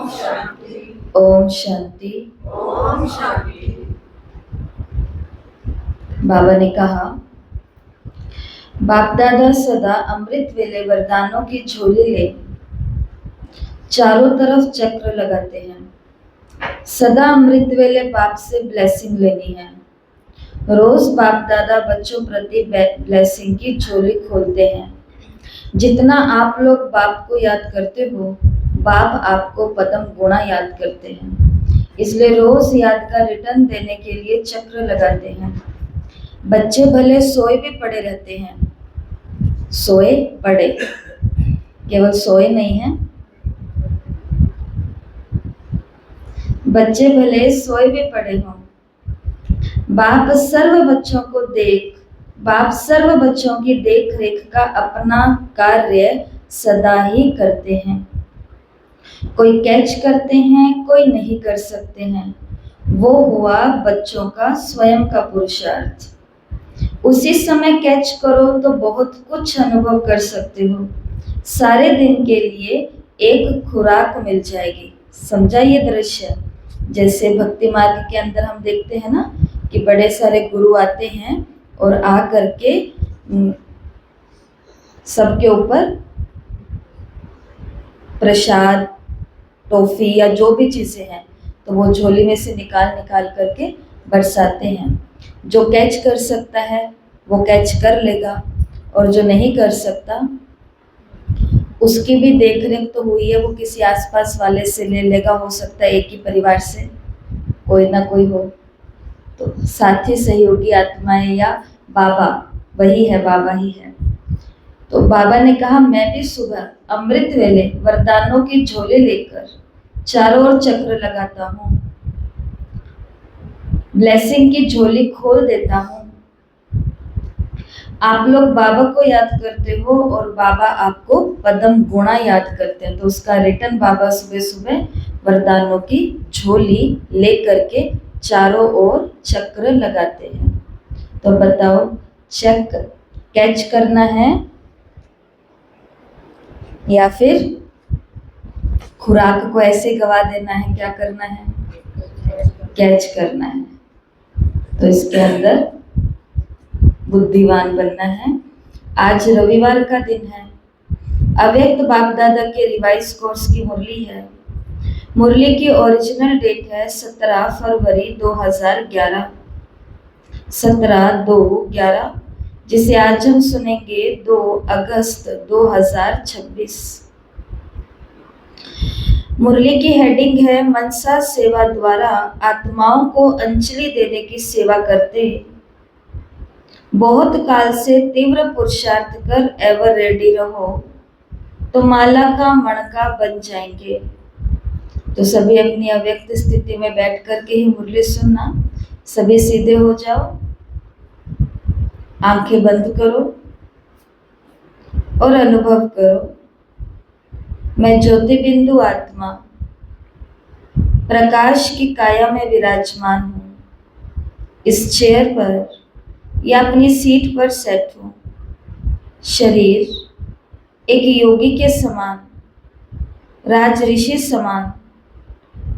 शांति। ओम शांति। ओम शांति। बाबा ने कहा, बाप दादा सदा अमृत वेले वरदानों की झोली ले चारों तरफ चक्र लगाते हैं। सदा अमृत वेले बाप से ब्लेसिंग लेनी है। रोज बाप दादा बच्चों प्रति ब्लेसिंग की झोली खोलते हैं। जितना आप लोग बाप को याद करते हो, बाप आपको पदम गुणा याद करते हैं। इसलिए रोज याद का रिटर्न देने के लिए चक्र लगाते हैं। बच्चे भले सोए भी पड़े रहते हैं, सोए पड़े, केवल सोए नहीं हैं। बच्चे भले सोए भी पड़े हों, बाप सर्व बच्चों की देख रेख का अपना कार्य सदा ही करते हैं। कोई कैच करते हैं, कोई नहीं कर सकते हैं। वो हुआ बच्चों का स्वयं का पुरुषार्थ। उसी समय कैच करो तो बहुत कुछ अनुभव कर सकते हो। सारे दिन के लिए एक खुराक मिल जाएगी। समझा ये दृश्य? जैसे भक्ति मार्ग के अंदर हम देखते हैं ना कि बड़े सारे गुरु आते हैं और आ करके सबके ऊपर प्रसाद, टॉफी या जो भी चीजें हैं तो वो झोली में से निकाल करके बरसाते हैं। जो कैच कर सकता है वो कैच कर लेगा, और जो नहीं कर सकता उसकी भी देख रेख तो हुई है, वो किसी आसपास वाले से ले लेगा। हो सकता है एक ही परिवार से कोई ना कोई हो, तो साथी सहयोगी आत्माएं या बाबा वही है, बाबा ही है। तो बाबा ने कहा, मैं भी सुबह अमृत वेले वरदानों की झोली लेकर चारों ओर चक्र लगाता हूँ, ब्लेसिंग की झोली खोल देता हूँ। आप लोग बाबा को याद करते हो और बाबा आपको पदम गुणा याद करते हैं, तो उसका रिटर्न बाबा सुबह सुबह वरदानों की झोली ले करके चारों ओर चक्र लगाते हैं। तो बताओ, चक्र कैच करना है या फिर खुराक को ऐसे गवा देना है? क्या करना है? कैच करना है। तो इसके अंदर बुद्धिवान बनना है। आज रविवार का दिन है। अव्यक्त बाप दादा के रिवाइज कोर्स की मुरली है। मुरली की ओरिजिनल डेट है 17 फरवरी 2011, 17/2/11, जिसे आज हम सुनेंगे 2 अगस्त 2026। मुरली की हेडिंग है, मनसा सेवा द्वारा आत्माओं को अंजलि देने की सेवा करते बहुत काल से तीव्र पुरुषार्थ कर एवर रेडी रहो तो माला का मणका बन जाएंगे। तो सभी अपनी अव्यक्त स्थिति में बैठ करके ही मुरली सुनना। सभी सीधे हो जाओ, आंखें बंद करो और अनुभव करो, मैं ज्योति बिंदु आत्मा प्रकाश की काया में विराजमान हूँ। इस चेयर पर या अपनी सीट पर सेट हूँ। शरीर एक योगी के समान, राज ऋषि समान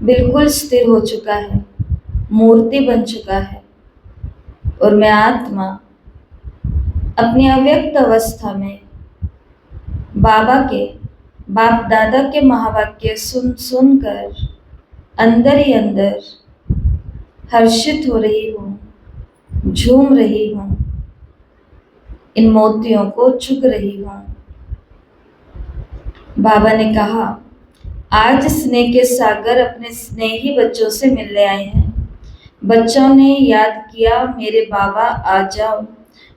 बिल्कुल स्थिर हो चुका है, मूर्ति बन चुका है, और मैं आत्मा अपनी अव्यक्त अवस्था में बाप दादा के महावाक्य सुनकर अंदर ही अंदर हर्षित हो रही हूँ, झूम रही हूँ, इन मोतियों को चुग रही हूँ। बाबा ने कहा, आज स्नेह के सागर अपने स्नेही बच्चों से मिलने आए हैं। बच्चों ने याद किया, मेरे बाबा आ जाओ।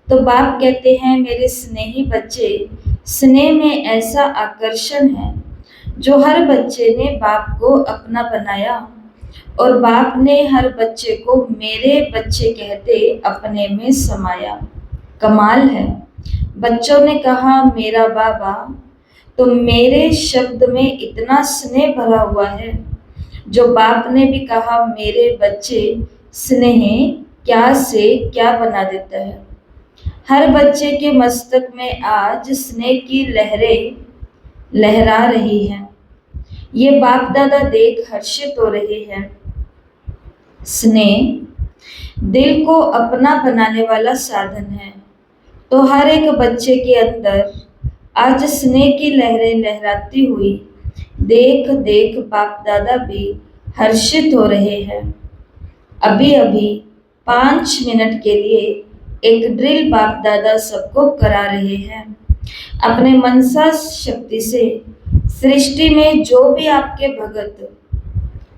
तो बाप कहते हैं, मेरे स्नेही बच्चे, स्नेह में ऐसा आकर्षण है जो हर बच्चे ने बाप को अपना बनाया, और बाप ने हर बच्चे को मेरे बच्चे कहते अपने में समाया। कमाल है। बच्चों ने कहा, मेरा बाबा, तो मेरे शब्द में इतना स्नेह भरा हुआ है जो बाप ने भी कहा, मेरे बच्चे, स्नेह क्या से क्या बना देता है। हर बच्चे के मस्तक में आज स्नेह की लहरें लहरा रही हैं। ये बाप दादा देख हर्षित हो रहे हैं। स्नेह दिल को अपना बनाने वाला साधन है, तो हर एक बच्चे के अंदर आज स्नेह की लहरें लहराती हुई देख देख बाप दादा भी हर्षित हो रहे हैं। अभी अभी 5 मिनट के लिए एक ड्रिल बाप दादा सबको करा रहे हैं। अपने मनसा शक्ति से सृष्टि में जो भी आपके भगत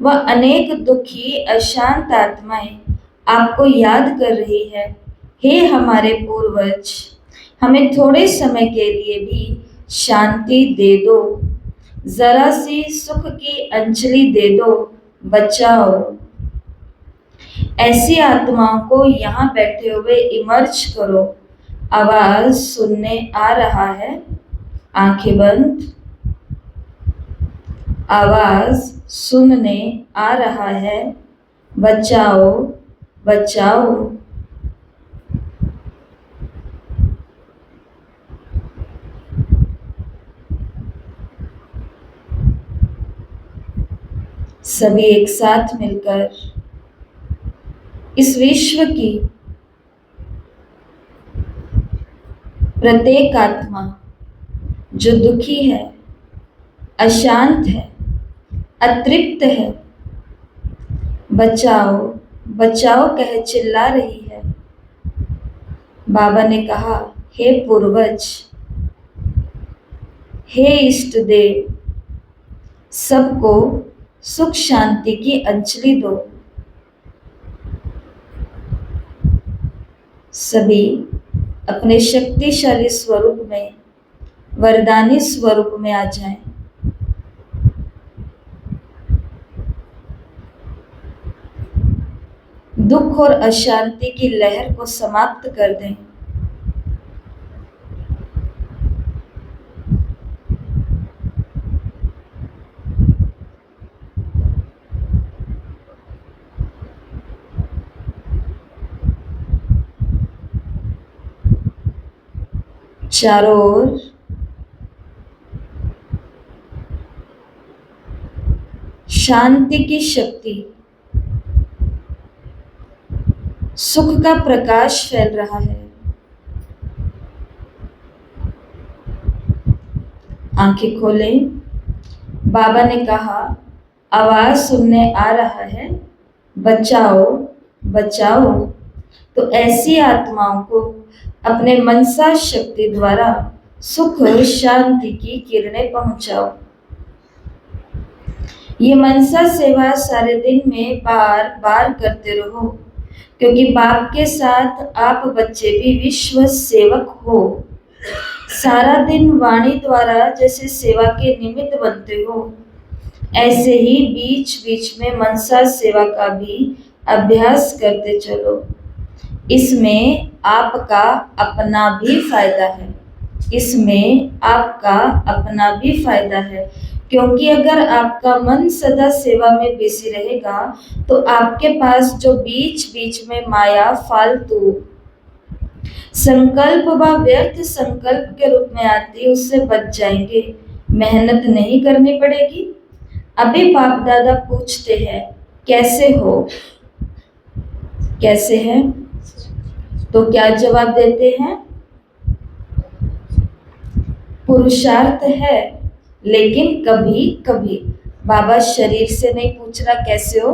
व अनेक दुखी अशांत आत्माएं आपको याद कर रही है, हे हमारे पूर्वज, हमें थोड़े समय के लिए भी शांति दे दो, जरा सी सुख की अंजलि दे दो, बचाओ। ऐसी आत्माओं को यहाँ बैठे हुए इमर्ज करो। आवाज सुनने आ रहा है, आंखें बंद। आवाज सुनने आ रहा है, बचाओ बचाओ। सभी एक साथ मिलकर इस विश्व की प्रत्येक आत्मा जो दुखी है, अशांत है, अतृप्त है, बचाओ बचाओ कह चिल्ला रही है। बाबा ने कहा, हे पूर्वज, हे इष्ट देव, सबको सुख शांति की अंजलि दो। सभी अपने शक्तिशाली स्वरूप में, वरदानी स्वरूप में आ जाएं। दुख और अशांति की लहर को समाप्त कर दें। चारों ओर शांति की शक्ति, सुख का प्रकाश फैल रहा है। आंखें खोलें। बाबा ने कहा, आवाज सुनने आ रहा है, बचाओ बचाओ। तो ऐसी आत्माओं को अपने मनसा शक्ति द्वारा सुख शांति की किरणें पहुंचाओ। ये मनसा सेवा सारे दिन में बार बार करते रहो, क्योंकि बाप के साथ आप बच्चे भी विश्व सेवक हो। सारा दिन वाणी द्वारा जैसे सेवा के निमित्त बनते हो, ऐसे ही बीच बीच में मनसा सेवा का भी अभ्यास करते चलो। इसमें आपका अपना भी फायदा है, इसमें आपका अपना भी फायदा है, क्योंकि अगर आपका मन सदा सेवा में बिजी रहेगा तो आपके पास जो बीच बीच में माया फालतू संकल्प व व्यर्थ संकल्प के रूप में आती है, उससे बच जाएंगे। मेहनत नहीं करनी पड़ेगी। अभी बाप दादा पूछते हैं, कैसे हो, कैसे हैं? तो क्या जवाब देते हैं? पुरुषार्थ है, लेकिन कभी कभी बाबा शरीर से नहीं पूछ रहा कैसे हो,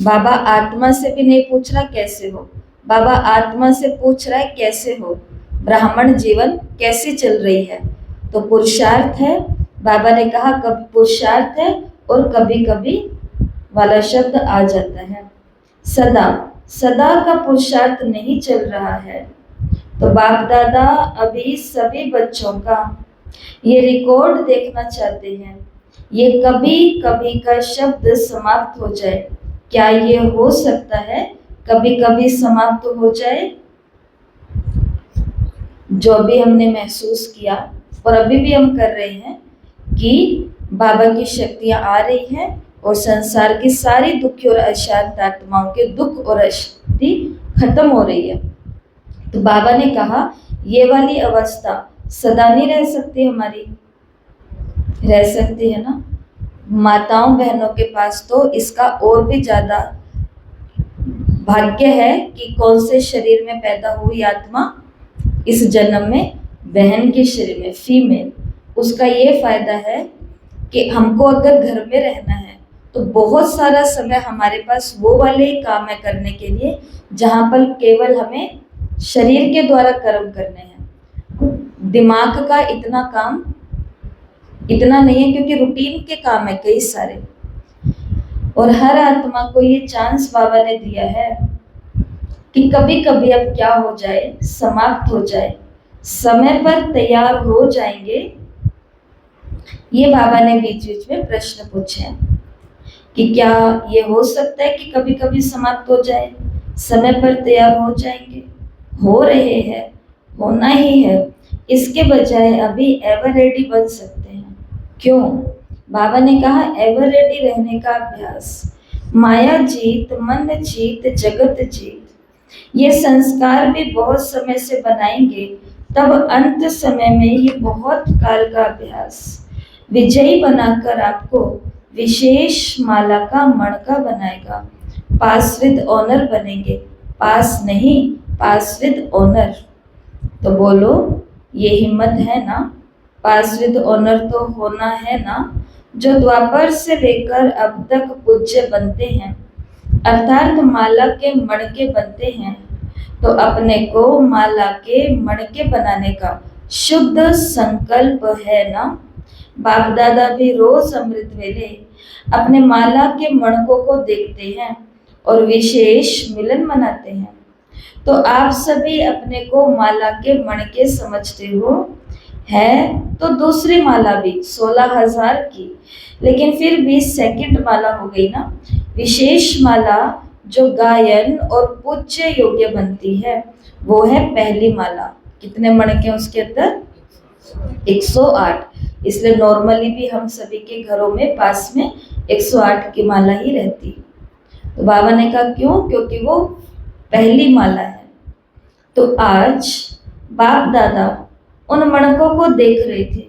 बाबा आत्मा से भी नहीं पूछ रहा कैसे हो, बाबा आत्मा से पूछ रहा है कैसे हो, ब्राह्मण जीवन कैसी चल रही है। तो पुरुषार्थ है। बाबा ने कहा कभी पुरुषार्थ है और कभी कभी वाला शब्द आ जाता है। सदा सदा का पुरुषार्थ नहीं चल रहा है। तो बाप दादा अभी सभी बच्चों का ये रिकॉर्ड देखना चाहते हैं। ये कभी कभी का शब्द समाप्त हो जाए, क्या ये हो सकता है? कभी कभी समाप्त हो जाए। जो भी हमने महसूस किया और अभी भी हम कर रहे हैं कि बाबा की शक्तियां आ रही हैं और संसार की सारी दुखी और अशांत आत्माओं के दुख और अशांति खत्म हो रही है। तो बाबा ने कहा ये वाली अवस्था सदा नहीं रह सकती, हमारी रह सकती है ना। माताओं बहनों के पास तो इसका और भी ज्यादा भाग्य है कि कौन से शरीर में पैदा हुई आत्मा, इस जन्म में बहन के शरीर में, फीमेल। उसका ये फायदा है कि हमको अगर घर में रहना है तो बहुत सारा समय हमारे पास वो वाले ही काम है करने के लिए जहां पर केवल हमें शरीर के द्वारा कर्म करने हैं। दिमाग का इतना काम इतना नहीं है, क्योंकि रूटीन के काम है कई सारे। और हर आत्मा को ये चांस बाबा ने दिया है कि कभी कभी अब क्या हो जाए, समाप्त हो जाए, समय पर तैयार हो जाएंगे। ये बाबा ने बीच बीच में प्रश्न पूछे हैं कि क्या ये हो सकता है कि कभी कभी समाप्त हो जाए, समय पर तैयार हो जाएंगे, हो रहे हैं, होना ही है। इसके बजाय अभी एवर रेडी बन सकते हैं। क्यों? बाबा ने कहा एवर रेडी रहने का अभ्यास। माया जीत, मन जीत, जगत जीत, ये संस्कार भी बहुत समय से बनाएंगे, तब अंत समय में ये बहुत काल का अभ्यास विजयी बनाकर आपको विशेष माला का मणका बनाएगा। पास विद ऑनर बनेंगे, पास नहीं, पास विद ऑनर। तो बोलो, ये हिम्मत है ना? पास विद ऑनर तो होना है ना? जो द्वापर से लेकर अब तक पूज्य बनते हैं, अर्थात माला के मणके बनते हैं, तो अपने को माला के मणके बनाने का शुद्ध संकल्प है ना? बाप दादा भी रोज अमृत वेले अपने माला के मणकों को देखते हैं और विशेष मिलन मनाते हैं। तो आप सभी अपने को माला के मणके समझते हो, है तो दूसरी माला भी 16,000 की, लेकिन फिर भी सेकंड माला हो गई ना। विशेष माला जो गायन और पूज्य योग्य बनती है वो है पहली माला। कितने मणके उसके अंदर? 108। इसलिए नॉर्मली भी हम सभी के घरों में पास में 108 की माला ही रहती। तो बाबा ने कहा क्यों? क्योंकि वो पहली माला है। तो आज बाप दादा उन मणकों को देख रहे थे,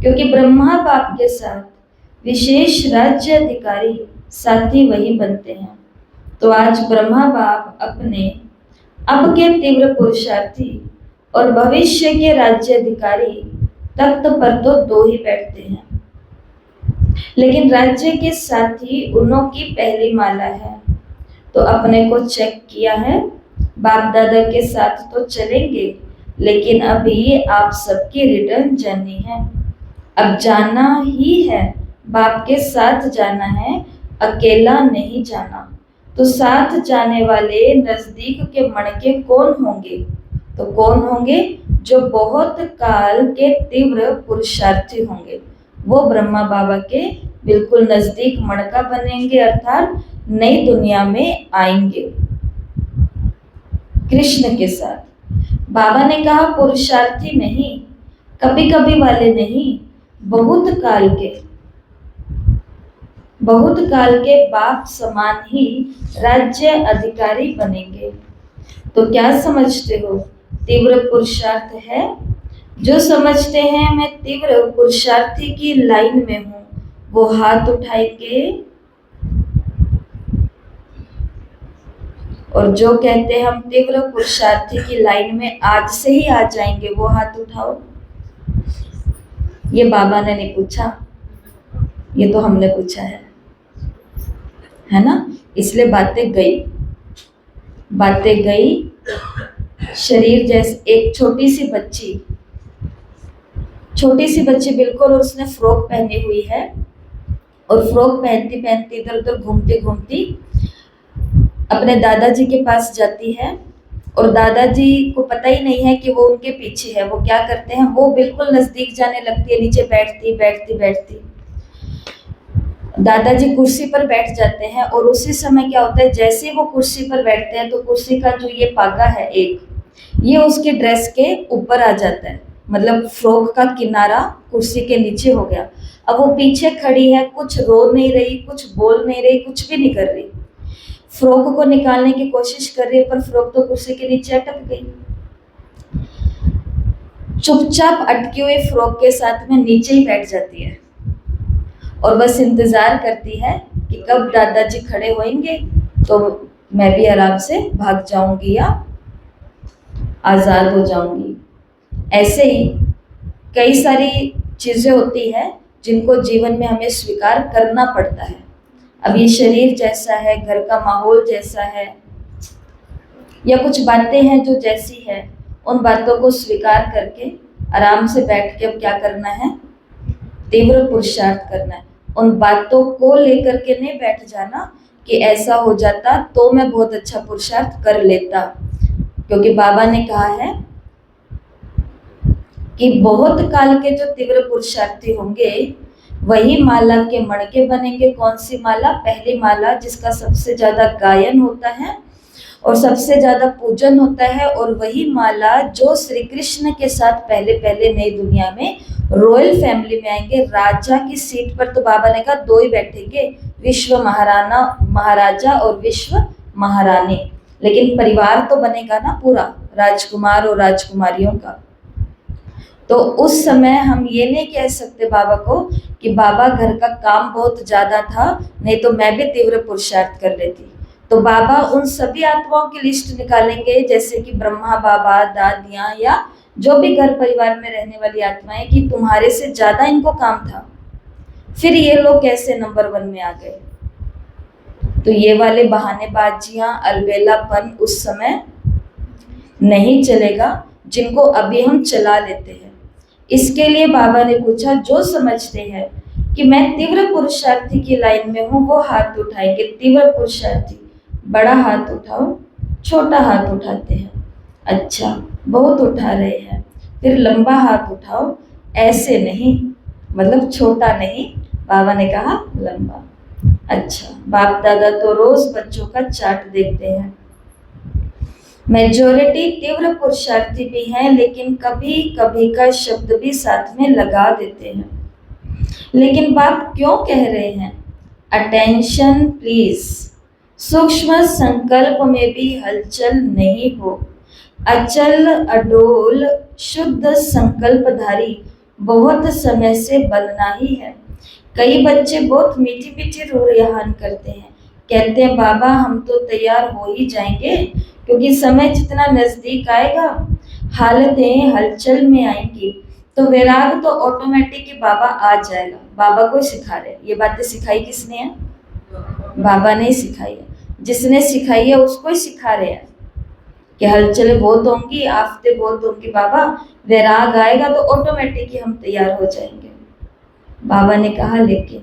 क्योंकि ब्रह्मा बाप के साथ विशेष राज्य अधिकारी साथी वही बनते हैं। तो आज ब्रह्मा बाप अपने अब के तीव्र पुरुषार्थी और भविष्य के राज्य अधिकारी तख्त पर तो 2 ही बैठते हैं, लेकिन राज्य के साथी उन्हों की पहली माला है। तो अपने को चेक किया है, बाप दादा के साथ तो चलेंगे, लेकिन अभी आप सबकी रिटर्न जर्नी है। अब जाना ही है, बाप के साथ जाना है, अकेला नहीं जाना। तो साथ जाने वाले नजदीक के मणके कौन होंगे? तो कौन होंगे? जो बहुत काल के तीव्र पुरुषार्थी होंगे, वो ब्रह्मा बाबा के बिल्कुल नजदीक मणका बनेंगे, अर्थात नई दुनिया में आएंगे कृष्ण के साथ। बाबा ने कहा पुरुषार्थी नहीं, कभी कभी वाले नहीं, बहुत काल के बाप समान ही राज्य अधिकारी बनेंगे। तो क्या समझते हो? तीव्र पुरुषार्थ है। जो समझते हैं मैं तीव्र पुरुषार्थी की लाइन में हूं, वो हाथ उठाएंगे। और जो कहते हैं हम तीव्र पुरुषार्थी की लाइन में आज से ही आ जाएंगे, वो हाथ उठाओ। ये बाबा ने नहीं पूछा, ये तो हमने पूछा है ना? इसलिए बातें गई। शरीर जैसे एक छोटी सी बच्ची बिल्कुल, और उसने फ्रॉक पहनी हुई है, और फ्रॉक पहनती पहनती इधर उधर घूमती अपने दादाजी के पास जाती है, और दादाजी को पता ही नहीं है कि वो उनके पीछे है। वो क्या करते हैं, वो बिल्कुल नजदीक जाने लगती है, नीचे बैठती। दादाजी कुर्सी पर बैठ जाते हैं, और उसी समय क्या होता है, जैसे वो कुर्सी पर बैठते हैं तो कुर्सी का जो ये पागा है एक, ये उसके ड्रेस के ऊपर आ जाता है, मतलब फ्रॉक का किनारा कुर्सी के नीचे हो गया। अब वो पीछे खड़ी है, कुछ रो नहीं रही, कुछ बोल नहीं रही, कुछ भी नहीं कर रही। फ्रॉक को निकालने की कोशिश कर रही है, पर फ्रॉक तो कुर्सी के नीचे अटक गई। चुपचाप अटकी हुई फ्रॉक के साथ में नीचे ही बैठ जाती है, और बस इंतज़ार करती है कि कब दादाजी खड़े होंगे तो मैं भी आराम से भाग जाऊंगी या आज़ाद हो जाऊंगी। ऐसे ही कई सारी चीज़ें होती हैं जिनको जीवन में हमें स्वीकार करना पड़ता है। अब ये शरीर जैसा है, घर का माहौल जैसा है, या कुछ बातें हैं जो जैसी है, उन बातों को स्वीकार करके आराम से बैठ के अब क्या करना है, तीव्र पुरुषार्थ करना है। उन बातों को लेकर के नहीं बैठ जाना कि ऐसा हो जाता तो मैं बहुत अच्छा पुरुषार्थ कर लेता, क्योंकि बाबा ने कहा है कि बहुत काल के जो तीव्र पुरुषार्थी होंगे वही माला के मणके बनेंगे। कौन सी माला? पहली माला, जिसका सबसे ज्यादा गायन होता है और सबसे ज्यादा पूजन होता है, और वही माला जो श्री कृष्ण के साथ पहले पहले नई दुनिया में रॉयल फैमिली में आएंगे। राजा की सीट पर तो बाबा ने कहा दो ही बैठेंगे, विश्व महाराणा महाराजा और विश्व महारानी, लेकिन परिवार तो बनेगा ना पूरा, राजकुमार और राजकुमारियों का। तो उस समय हम ये नहीं कह सकते बाबा को कि बाबा घर का काम बहुत ज्यादा था, नहीं तो मैं भी तीव्र पुरुषार्थ कर लेती। तो बाबा उन सभी आत्माओं की लिस्ट निकालेंगे, जैसे कि ब्रह्मा बाबा, दादियाँ, या जो भी घर परिवार में रहने वाली आत्माएं, कि तुम्हारे से ज्यादा इनको काम था, फिर ये लोग कैसे नंबर 1 में आ गए। तो ये वाले बहानेबाजियां, अलबेलापन उस समय नहीं चलेगा, जिनको अभी हम चला लेते हैं। इसके लिए बाबा ने पूछा, जो समझते हैं कि मैं तीव्र पुरुषार्थी की लाइन में हूँ वो हाथ उठाएंगे। तीव्र पुरुषार्थी, बड़ा हाथ उठाओ, छोटा हाथ उठाते हैं, अच्छा बहुत उठा रहे हैं, फिर लंबा हाथ उठाओ, ऐसे नहीं, मतलब छोटा नहीं, बाबा ने कहा लंबा। अच्छा, बाप दादा तो रोज बच्चों का चार्ट देखते हैं। मेजॉरिटी तीव्र पुरुषार्थी भी हैं, लेकिन कभी कभी का शब्द भी साथ में लगा देते हैं। लेकिन बाप क्यों कह रहे हैं? Attention please. सूक्ष्म संकल्प में भी हलचल नहीं हो। अचल अडोल शुद्ध संकल्पधारी बहुत समय से बनना ही है। कई बच्चे बहुत मीठी मीठी रोयान करते हैं, कहते हैं बाबा हम तो तैयार हो ही जाएंगे, क्योंकि समय जितना नजदीक आएगा हालतें हलचल में आएंगी, तो वैराग तो ऑटोमेटिक ही बाबा आ जाएगा। बाबा को सिखा रहे, ये बातें सिखाई किसने है? बाबा ने ही सिखाई है। जिसने सिखाई है उसको ही सिखा रहे हैं कि हलचलें बहुत होंगी, आफतें बहुत होंगी बाबा, वैराग आएगा तो ऑटोमेटिक ही हम तैयार हो जाएंगे। बाबा ने कहा लेकिन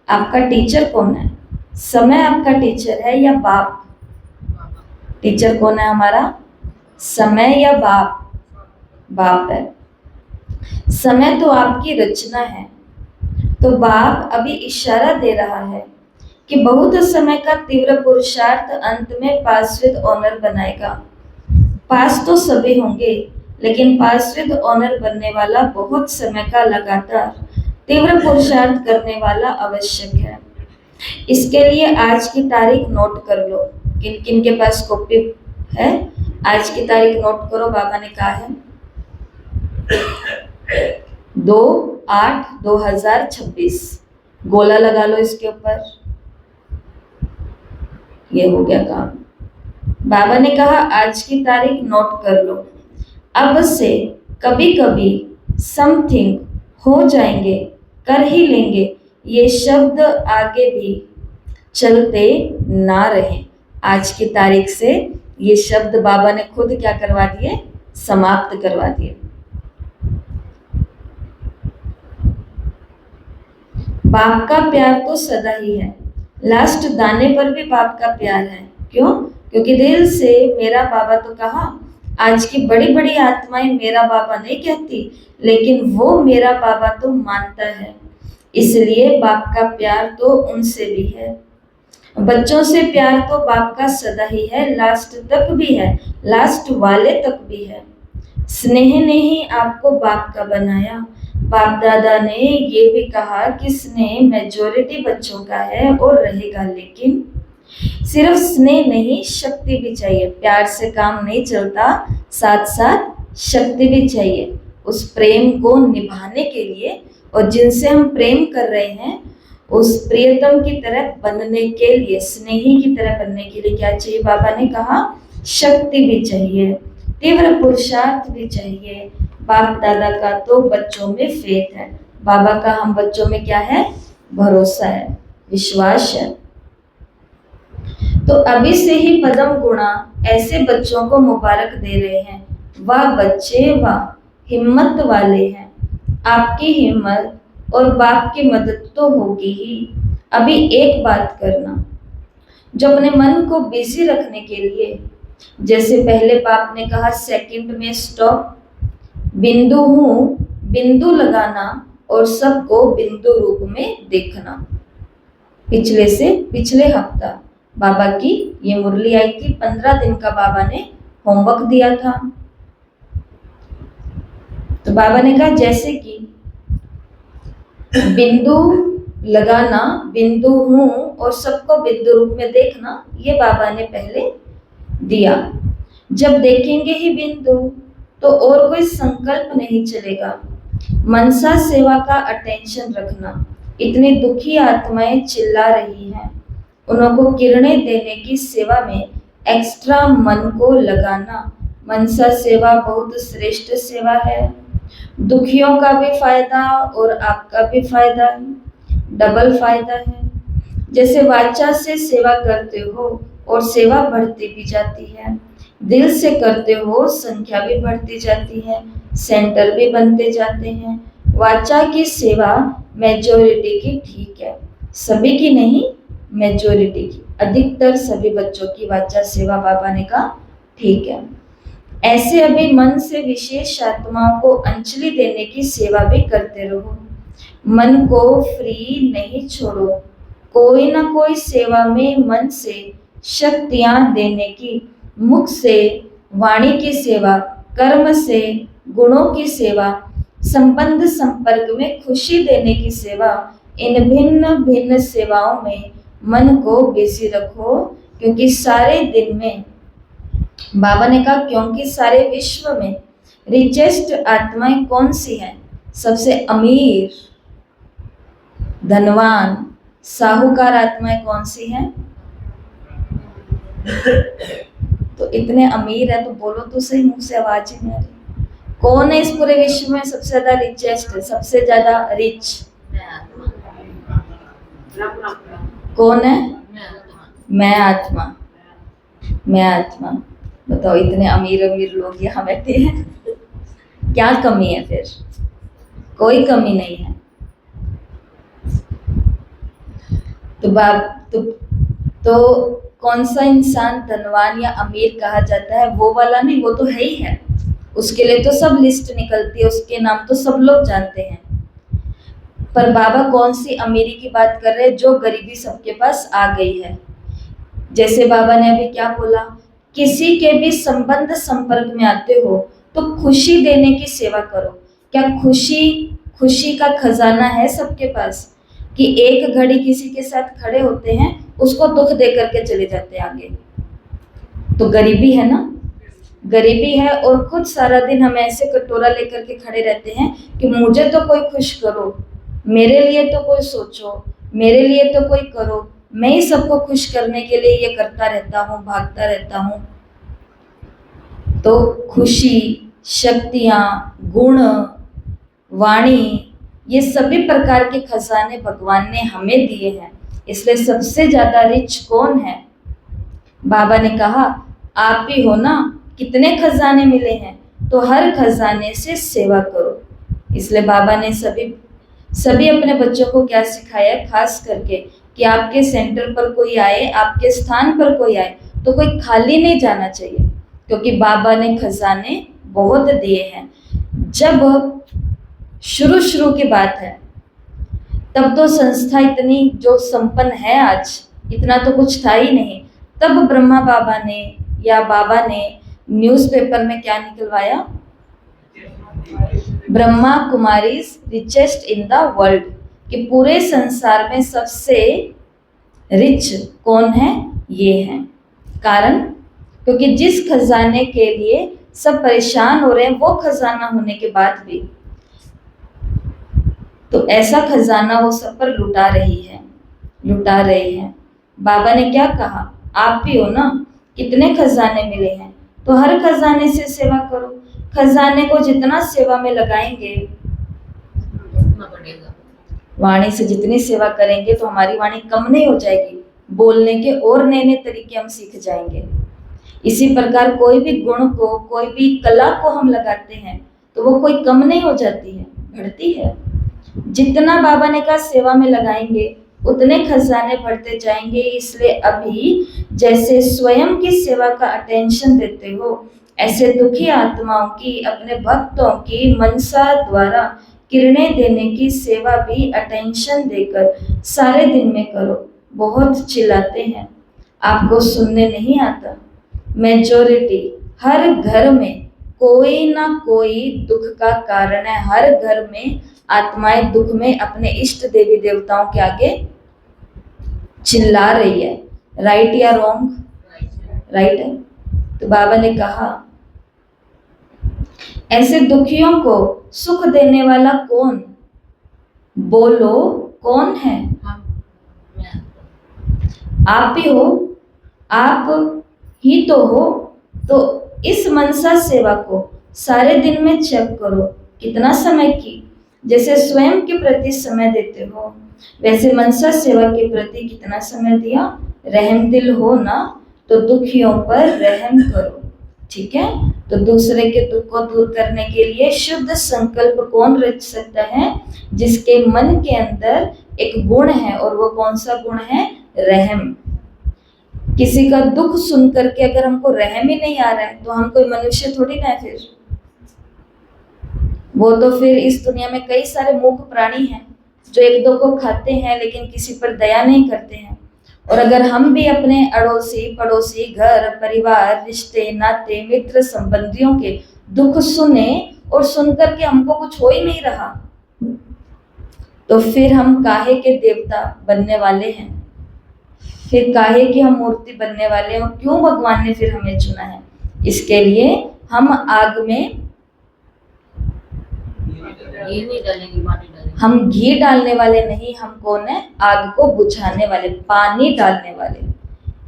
आपका टीचर कौन है? समय आपका टीचर है या बाप? टीचर कौन है हमारा? समय या बाप? बाप है। समय तो आपकी रचना है। तो बाप अभी इशारा दे रहा है कि बहुत समय का तीव्र पुरुषार्थ अंत में पास विद ऑनर बनाएगा। पास तो सभी होंगे, लेकिन पास विद ऑनर बनने वाला बहुत समय का लगातार तीव्र पुरुषार्थ करने वाला आवश्यक है। इसके लिए आज की तारीख नोट कर लो। किन किन के पास कॉपी है? आज की तारीख नोट करो। बाबा ने कहा है 2/8/2026। गोला लगा लो इसके ऊपर। ये हो गया काम। बाबा ने कहा आज की तारीख नोट कर लो। अब से कभी कभी समथिंग हो जाएंगे, कर ही लेंगे, ये शब्द आगे भी चलते ना रहे। आज की तारीख से ये शब्द बाबा ने खुद क्या करवा दिए? समाप्त करवा दिए। बाप का प्यार तो सदा ही है, लास्ट दाने पर भी बाप का प्यार है। क्यों? क्योंकि दिल से मेरा बाबा तो कहा। आज की बड़ी बड़ी आत्माएं मेरा बाबा नहीं कहती, लेकिन वो मेरा बाबा तो मानता है, इसलिए बाप का प्यार तो उनसे भी है। बच्चों से प्यार तो बाप का सदा ही है, लास्ट तक भी है, लास्ट वाले तक भी है। स्नेह ने ही आपको बाप का बनाया। बाप दादा ने ये भी कहा कि स्नेह मेजॉरिटी बच्चों का है और रहेगा, लेकिन सिर्फ स्नेह नहीं, शक्ति भी चाहिए। प्यार से काम नहीं चलता, साथ साथ शक्ति भी चाहिए उस प्रेम को निभाने के लिए। और जिनसे हम प्रेम कर रहे हैं उस प्रियतम की तरह बनने के लिए, स्नेही की तरह बनने के लिए क्या चाहिए? बाबा ने कहा शक्ति भी चाहिए, तीव्र पुरुषार्थ भी चाहिए। बाप दादा का तो बच्चों में फेथ है, बाबा का हम बच्चों में क्या है? भरोसा है, विश्वास है। तो अभी से ही पदम गुणा ऐसे बच्चों को मुबारक दे रहे हैं। वाह बच्चे वाह, हिम्मत वाले हैं। आपकी हिम्मत और बाप की मदद तो होगी ही। अभी एक बात करना, जो अपने मन को बिजी रखने के लिए, जैसे पहले बाप ने कहा सेकंड में स्टॉप, बिंदु हूँ, बिंदु लगाना और सबको बिंदु रूप में देखना। पिछले हफ्ता बाबा की ये मुरली आई थी, 15 दिन का बाबा ने होमवर्क दिया था। तो बाबा ने कहा जैसे कि बिंदु लगाना, बिंदु हूं और सबको बिंदु रूप में देखना, ये बाबा ने पहले दिया। जब देखेंगे ही बिंदु तो और कोई संकल्प नहीं चलेगा। मनसा सेवा का अटेंशन रखना। इतनी दुखी आत्माएं चिल्ला रही हैं, उनको किरणें देने की सेवा में एक्स्ट्रा मन को लगाना। मनसा सेवा बहुत श्रेष्ठ सेवा है, दुखियों का भी फायदा और आपका भी फायदा है, डबल फायदा है। जैसे वाचा से सेवा करते हो और सेवा बढ़ती भी जाती है, दिल से करते हो संख्या भी बढ़ती जाती है, सेंटर भी बनते जाते हैं। वाचा की सेवा मेजॉरिटी की ठीक है, सभी की नहीं, मेजॉरिटी की, अधिकतर सभी बच्चों की वाचा सेवा बाबा ने कहा ठीक है। ऐसे अभी मन से विशेष आत्माओं को अंजलि देने की सेवा भी करते रहो। मन को फ्री नहीं छोड़ो, कोई ना कोई सेवा में मन से शक्तियां देने की, मुख से वाणी की सेवा, कर्म से गुणों की सेवा, संबंध संपर्क में खुशी देने की सेवा, इन भिन्न भिन्न सेवाओं में मन को बिजी रखो। क्योंकि सारे दिन में, बाबा ने कहा क्योंकि सारे विश्व में रिचेस्ट आत्माएं कौन सी हैं? सबसे अमीर, धनवान, साहूकार आत्माएं कौन सी हैं? तो इतने अमीर है तो बोलो तो सही, मुंह से आवाज ही नहीं आ रही। कौन है इस पूरे विश्व में सबसे ज्यादा रिचेस्ट, सबसे ज्यादा रिच? कौन है? मैं आत्मा, मैं आत्मा। बताओ, इतने अमीर अमीर लोग यहाँ बैठे हैं, क्या कमी है फिर? कोई कमी नहीं है। तो कौन सा इंसान धनवान या अमीर कहा जाता है? वो वाला नहीं, वो तो है ही है, उसके लिए तो सब लिस्ट निकलती है, उसके नाम तो सब लोग जानते हैं। पर बाबा कौन सी अमीरी की बात कर रहे हैं? जो गरीबी सबके पास आ गई है। जैसे बाबा ने अभी क्या बोला, किसी के भी संबंध संपर्क में आते हो तो खुशी देने की सेवा करो। क्या खुशी का खजाना है सबके पास? कि एक घड़ी किसी के साथ खड़े होते हैं, उसको दुख दे करके चले जाते हैं आगे। तो गरीबी है ना, गरीबी है। और खुद सारा दिन हम ऐसे कटोरा लेकर के खड़े रहते हैं कि मुझे तो कोई खुश करो, मेरे लिए तो कोई सोचो, मेरे लिए तो कोई करो। मैं ही सबको खुश करने के लिए ये करता रहता हूँ, भागता रहता हूँ। तो खुशी, शक्तियाँ, गुण, वाणी, ये सभी प्रकार के खजाने भगवान ने हमें दिए हैं। इसलिए सबसे ज्यादा रिच कौन है? बाबा ने कहा आप ही हो ना। कितने खजाने मिले हैं, तो हर खजाने से सेवा करो। इसलिए बाबा ने सभी अपने बच्चों को क्या सिखाया, खास करके कि आपके सेंटर पर कोई आए, आपके स्थान पर कोई आए तो कोई खाली नहीं जाना चाहिए, क्योंकि बाबा ने खजाने बहुत दिए हैं। जब शुरू की बात है, तब तो संस्था इतनी जो संपन्न है आज, इतना तो कुछ था ही नहीं। तब ब्रह्मा बाबा ने या बाबा ने न्यूज़पेपर में क्या निकलवाया, Brahma Kumaris richest in the world, कि पूरे संसार में सबसे रिच कौन है, ये है। कारण क्योंकि जिस खजाने के लिए सब परेशान हो रहे हैं, वो खजाना होने के बाद भी तो ऐसा खजाना वो सब पर लुटा रही है। बाबा ने क्या कहा, आप भी हो ना, कितने खजाने मिले हैं, तो हर खजाने से सेवा करो। खजाने को जितना सेवा में लगाएंगे, उतना बढ़ेगा। वाणी से जितनी सेवा करेंगे तो हमारी वाणी कम नहीं हो जाएगी, बोलने के और नए नए तरीके हम सीख जाएंगे। इसी प्रकार कोई भी गुण को, कोई भी कला को हम लगाते हैं तो वो कोई कम नहीं हो जाती है, बढ़ती है। जितना बाबा ने कहा सेवा में लगाएंगे उतने खजाने बढ़ते जाएंगे। इसलिए अभी जैसे स्वयं की सेवा का अटेंशन देते हो, ऐसे दुखी आत्माओं की, अपने भक्तों की मनसा द्वारा किरणें देने की सेवा भी अटेंशन देकर सारे दिन में करो। बहुत चिल्लाते हैं, आपको सुनने नहीं आता। मेजॉरिटी हर घर में कोई ना कोई दुख का कारण है। हर घर में आत्माएं दुख में अपने इष्ट देवी देवताओं के आगे चिल्ला रही है। राइट या रॉन्ग? राइट है। तो बाबा ने कहा ऐसे दुखियों को सुख देने वाला कौन? बोलो कौन है? आप ही हो, आप ही तो हो। तो इस मनसा सेवा को सारे दिन में चेक करो, कितना समय की। जैसे स्वयं के प्रति समय देते हो, वैसे मनसा सेवा के प्रति कितना समय दिया। रहम दिल हो ना, तो दुखियों पर रहम करो, ठीक है। तो दूसरे के दुख को दूर करने के लिए शुद्ध संकल्प कौन रच सकता है? जिसके मन के अंदर एक गुण है, और वो कौन सा गुण है? रहम। किसी का दुख सुन करके अगर हमको रहम ही नहीं आ रहा है तो हम कोई मनुष्य थोड़ी ना है फिर। वो तो फिर इस दुनिया में कई सारे मूक प्राणी हैं जो एक दो को खाते हैं लेकिन किसी पर दया नहीं करते हैं। और अगर हम भी अपने अड़ोसी पड़ोसी, घर परिवार, रिश्ते नाते, मित्र संबंधियों के दुख सुने और सुन करके हमको कुछ हो ही नहीं रहा, तो फिर हम काहे के देवता बनने वाले हैं? फिर काहे की हम मूर्ति बनने वाले हैं? और क्यों भगवान ने फिर हमें चुना है? इसके लिए हम आग में हम घी डालने वाले नहीं, हम कौन है? आग को बुझाने वाले, पानी डालने वाले।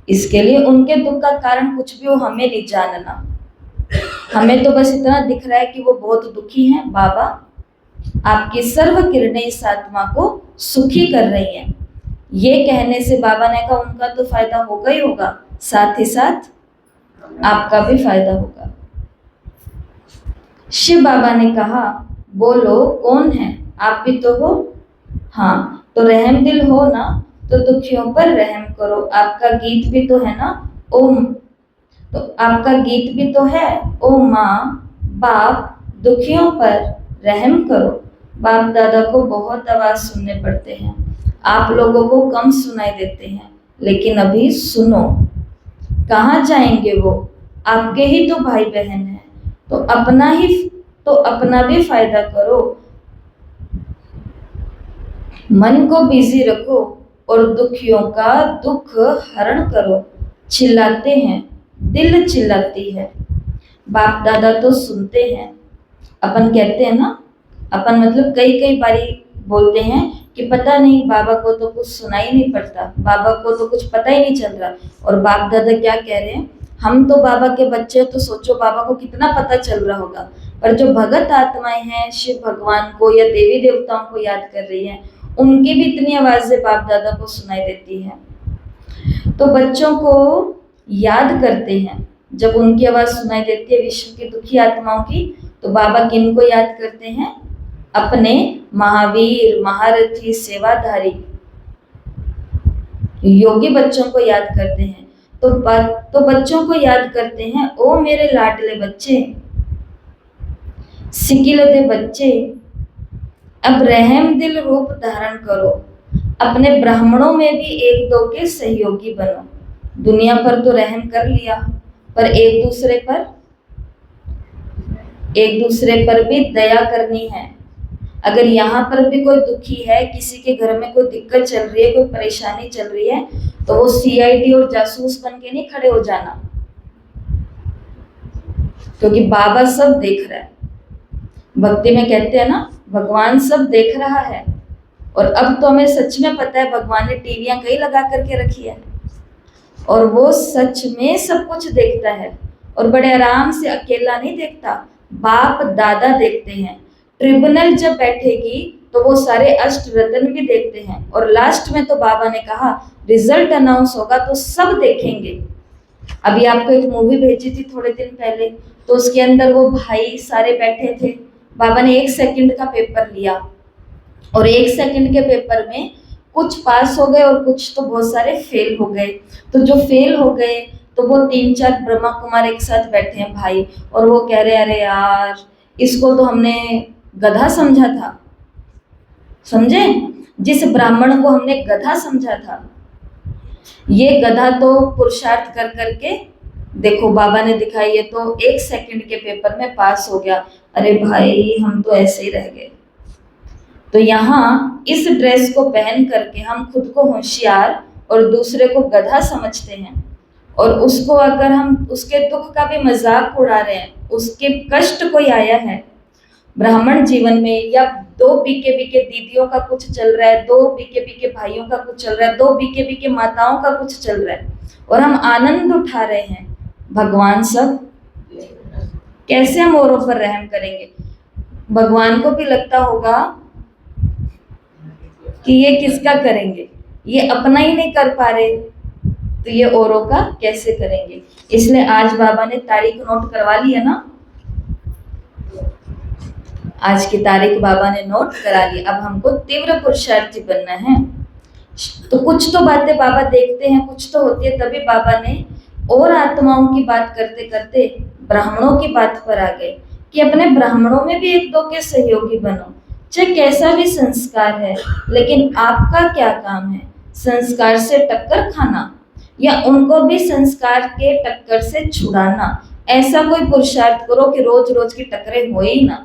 इसके लिए उनके दुख का कारण कुछ भी हो हमें नहीं जानना। हमें तो बस इतना दिख रहा है कि वो बहुत दुखी हैं। बाबा आपकी सर्व किरणें इस आत्मा को सुखी कर रही हैं। ये कहने से बाबा ने कहा उनका तो फायदा होगा ही होगा, साथ ही साथ आपका भी फायदा होगा। शिव बाबा ने कहा बोलो कौन है? आप भी तो हो। हाँ, तो रहम दिल हो ना, तो दुखियों पर रहम करो। आपका गीत भी तो है ना, ओम। तो आपका गीत भी तो है, ओ माँ बाप दुखियों पर रहम करो। बाप दादा को बहुत आवाज सुनने पड़ते हैं, आप लोगों को कम सुनाई देते हैं, लेकिन अभी सुनो। कहाँ जाएंगे वो? आपके ही तो भाई बहन हैं, तो अपना भी फायदा करो। मन को बिजी रखो और दुखियों का दुख हरण करो। चिल्लाते हैं, दिल चिल्लाती है। बाप दादा तो सुनते हैं। अपन कहते हैं ना, अपन मतलब कई बारी बोलते हैं कि पता नहीं बाबा को तो कुछ सुनाई नहीं पड़ता, बाबा को तो कुछ पता ही नहीं चल रहा। और बाप दादा क्या कह रहे हैं? हम तो बाबा के बच्चे, तो सोचो बाबा को कितना पता चल रहा होगा। पर जो भगत आत्माएं हैं, शिव भगवान को या देवी देवताओं को याद कर रही हैं, उनकी भी इतनी आवाजें बाप दादा को सुनाई देती है। तो बच्चों को याद करते हैं, जब उनकी आवाज सुनाई देती है विश्व की दुखी आत्माओं की, तो बाबा किनको याद करते हैं? अपने महावीर, महारथी, सेवाधारी योगी बच्चों को याद करते हैं। तो बच्चों को याद करते हैं, ओ मेरे लाडले बच्चे, सिकिलते बच्चे, अब रहम दिल रूप धारण करो। अपने ब्राह्मणों में भी एक दो के सहयोगी बनो। दुनिया पर तो रहम कर लिया, पर एक दूसरे पर भी दया करनी है। अगर यहाँ पर भी कोई दुखी है, किसी के घर में कोई दिक्कत चल रही है, कोई परेशानी चल रही है, तो वो सीआईडी और जासूस बन के नहीं खड़े हो जाना, क्योंकि बाबा सब देख रहा है। भक्ति में कहते हैं ना, भगवान सब देख रहा है। और अब तो हमें सच में पता है भगवान ने टीवियां कई लगा करके रखी है और वो सच में सब कुछ देखता है और बड़े आराम से अकेला नहीं देखता, बाप दादा देखते हैं। ट्रिब्यूनल जब बैठेगी तो वो सारे अष्ट रत्न भी देखते हैं और लास्ट में तो बाबा ने कहा रिजल्ट अनाउंस होगा तो सब देखेंगे। अभी आपको एक मूवी भेजी थी थोड़े दिन पहले, तो उसके अंदर वो भाई सारे बैठे थे, बाबा ने 1 सेकंड का पेपर लिया और 1 सेकंड के पेपर में कुछ पास हो गए और कुछ तो बहुत सारे फेल हो गए। तो जो फेल हो गए तो वो 3-4 ब्रह्मा कुमार एक साथ बैठे हैं भाई, और वो कह रहे अरे यार इसको तो हमने गधा समझा था, समझे, जिस ब्राह्मण को हमने गधा समझा था, ये गधा तो पुरुषार्थ कर करके देखो बाबा ने दिखाई, ये तो 1 सेकंड के पेपर में पास हो गया। अरे भाई हम तो ऐसे ही रह गए। तो यहाँ इस ड्रेस को पहन करके हम खुद को होशियार और दूसरे को गधा समझते हैं, और उसको अगर हम उसके दुख का भी मजाक उड़ा रहे हैं, उसके कष्ट कोई आया है ब्राह्मण जीवन में, या 2 बीके बीके दीदियों का कुछ चल रहा है, 2 बीके बीके भाइयों का कुछ चल रहा है, 2 बीके बीके माताओं का कुछ चल रहा है और हम आनंद उठा रहे हैं, भगवान सब कैसे हम औरों पर रहम करेंगे। भगवान को भी लगता होगा कि ये किसका करेंगे, ये अपना ही नहीं कर पा रहे तो ये औरों का कैसे करेंगे। इसलिए आज बाबा ने तारीख नोट करवा ली है ना, आज की तारीख बाबा ने नोट करा ली। अब हमको तीव्र पुरुषार्थी बनना है। तो कुछ तो बातें बाबा देखते हैं, कुछ तो होती है, तभी बाबा ने और आत्माओं की बात करते करते ब्राह्मणों की बात पर आ गए कि अपने ब्राह्मणों में भी एक दो के सहयोगी बनो, चाहे कैसा भी संस्कार है, लेकिन आपका क्या काम है, संस्कार से टक्कर खाना या उनको भी संस्कार के टक्कर से छुड़ाना। ऐसा कोई पुरुषार्थ करो कि रोज रोज की टक्करें हो ही ना,